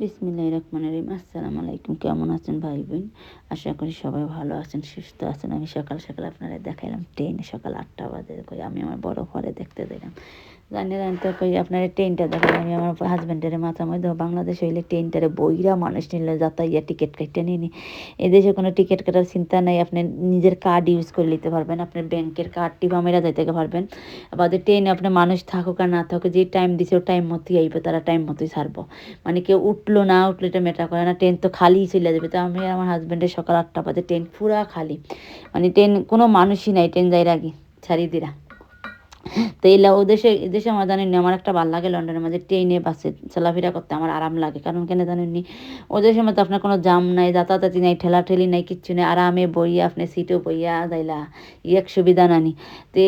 বিসমিল্লাহির রহমানির রহিম। আসসালামু আলাইকুম। কেমন আছেন ভাই বোন? আশা করি সবাই ভালো আছেন, সুস্থ আছেন। আমি সকাল সকাল আপনারা দেখাইলাম ট্রেনে সকাল 8টা বাজে কই আমি আমার বড় ঘরে দেখতে দিলাম। জানি তো কই আপনারা ট্রেনটা দেখালাম। আমি আমার হাজব্যান্ডের মাথা মধ্যে বাংলাদেশ হইলে ট্রেনটারে বইরা মানুষ নিলে যাতাইয়া টিকিট কাটতে নিনি। এদেশে কোনো টিকিট কাটার চিন্তা নাই। আপনি নিজের কার্ড ইউজ করে নিতে পারবেন। আপনার ব্যাংকের কার্ড টিপা মেরা যাইতে পারবেন। আবার ট্রেনে আপনার মানুষ থাকুক আর না থাকুক, যে টাইম দিছে ও টাইম মতোই আইবে, তারা টাইম মতোই ছাড়বো। মানে কেউ উঠলো না উঠলো এটা ম্যাটার করে না, ট্রেন তো খালিই চলে যাবে। তো আমি আমার হাজব্যান্ডের সকাল 8টা বাজে ট্রেন পুরা খালি, মানে ট্রেন কোনো মানুষই নাই ট্রেন যাইর আগে ছাড়িয়ে দিরা। তো এলা এদেশে আমার জানেন আমার একটা ভাল লাগে লন্ডনের মাঝে ট্রেনে বাসে চলাফেরা করতে আমার আরাম লাগে। কারণ কেন জানেননি, ওদের সময় তো আপনার কোনো জাম নাই, যাতায়াতি নাই, ঠেলাঠেলি নাই, কিচ্ছু নেই। আরামে বইয়া আপনি সিটেও বইয়া যাইলা, এক সুবিধা নানি। তো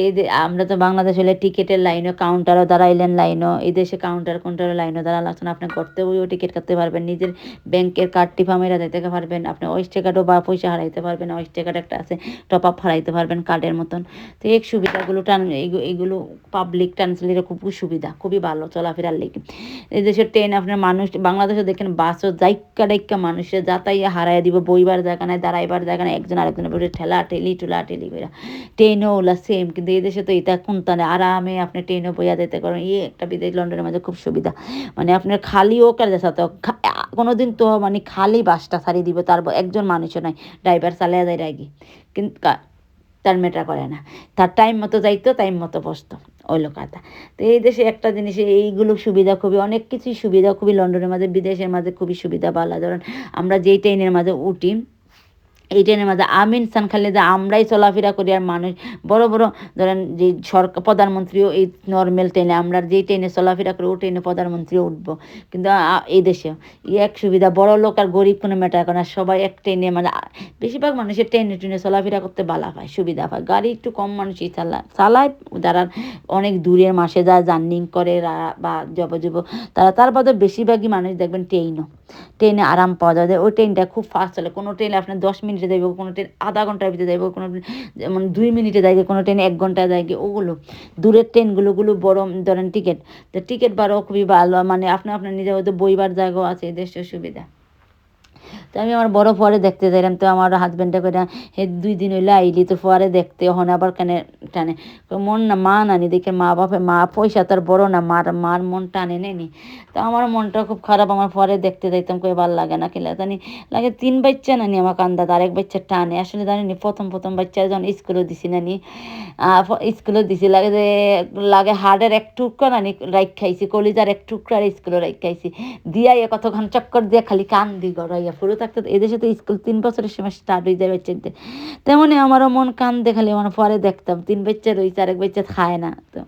আমরা তো বাংলাদেশ হলে টিকিটের লাইনও কাউন্টারও দাঁড়াইলেন লাইনও, এই দেশে কাউন্টারের লাইনও দাঁড়া লাগছে না। আপনি করতে বইও টিকিট কাটতে পারবেন, নিজের ব্যাংকের কার্ড টিপা মেরা দিতে পারবেন। আপনি ওয়েস্টে কার্ডও বা পয়সা হারাইতে পারবেন, ওয়েস্টে কার্ড একটা আছে টপ আপ হারাইতে পারবেন কার্ডের মতন। তো এই সুবিধাগুলো এইগুলো পাবলিক ট্রান্সলেটে খুব সুবিধা, খুবই ভালো চলাফেরার লেগে। এই দেশের ট্রেন আপনার মানুষ বাংলাদেশে দেখেন বাসও ডাইক্কা মানুষের যাতাইয়া হারাইয়া দিব, বইবার জায়গা নাই, দাঁড়াইবার জায়গা নাই, একজন আরেকজনের উপরে ঠেলি করে। ট্রেনও ওলা সেম, কিন্তু এই দেশে তো এটা কোনটা নেই, আরামে আপনি ট্রেনও বইয়া দিতে পারেন। একটা বিদেশ লন্ডনের মাঝে খুব সুবিধা, মানে আপনার খালি ও কার সাথে কোনোদিন তো মানে খালি বাসটা ছাড়িয়ে দিব, তার একজন মানুষও নাই, ড্রাইভার চালিয়ে যায় আগে, কিন্তু তার ম্যাটার করে না, তার টাইম মতো যাইতো, টাইম মতো বসতো, ওই কথা। তো এই দেশে একটা জিনিস এইগুলো সুবিধা খুবই, অনেক কিছুই সুবিধা খুবই লন্ডনের মাঝে, বিদেশের মাঝে খুবই সুবিধা ভালো। ধরেন আমরা যেই ট্রেনের মাঝে উঠি, এই ট্রেনের মাঝে আমি ইনসান খালি যে আমরাই চলাফেরা করি, আর মানুষ বড় বড় ধরেন যে সরকার প্রধানমন্ত্রীও এই নর্মাল ট্রেনে, আমরা যেই ট্রেনে চলাফেরা করি ও ট্রেনে প্রধানমন্ত্রীও উঠবো। কিন্তু এই দেশে এক সুবিধা, বড় লোক আর গরিব কোনো ম্যাটার করে না, সবাই এক ট্রেনে, মানে বেশিরভাগ মানুষের ট্রেনে চলাফেরা করতে ভালো পায়, সুবিধা পায়। গাড়ি একটু কম মানুষই চালায় যারা অনেক দূরের মাসে যা জার্নিং করে বা যাব তার বাদে বেশিরভাগই মানুষ দেখবেন ট্রেনে আরাম পাওয়া যায়। ওই ট্রেনটা খুব ফাস্ট চলে, কোনো ট্রেন আপনার 10 মিনিটে যাইব, কোনো ট্রেন আধা ঘন্টার ভিতরে যাইব, কোনো যেমন 2 মিনিটে যাইবে, কোনো ট্রেন 1 ঘন্টায় যাইবে। ওগুলো দূরের ট্রেনগুলো বড় ধরেন টিকিট বারও খুবই ভালো, মানে আপনার নিজের হয়তো বইবার জায়গাও আছে, এই দেশের সুবিধা। তো আমি আমার বড় ফোয়ারে দেখতে যাইলাম। তো আমার হাজব্যান্ডে করে হে 2 দিন হইলে আইলি তো ফোয়ারে দেখতে, হন আবার কেন টানে মন না, মা নানি দেখে মা পয়সা তার বড় না, মার মন টানে নেনি। তো আমার মনটা খুব খারাপ, আমার ফোয়ারে দেখতে যাইতাম কই ভালো লাগে না, খেলে জানি লাগে 3 বাচ্চা নানি আমার কান্দা, আরেক বাচ্চা টানে। আসলে জানি প্রথম বাচ্চা যখন স্কুলে দিছি নানি, স্কুলে দিছি লাগে যে লাগে হাড়ের এক টুকরা নানি রাইখ খাইছি, কলিজার এক টুকরা স্কুলে রাইখ খাইছি দিয়া কতক্ষণ চক্কর দিয়ে খালি কান দি গড়াইয়া পুরো থাকতে। এদেশে তো স্কুল 3 বছরের সময় স্টার্ট হয়ে যায় বাচ্চাদের, তেমনই আমারও মন কান দেখালে আমার পরে দেখতাম 3 বাচ্চা রয়েছে, আরেক বাচ্চা খায় না। তো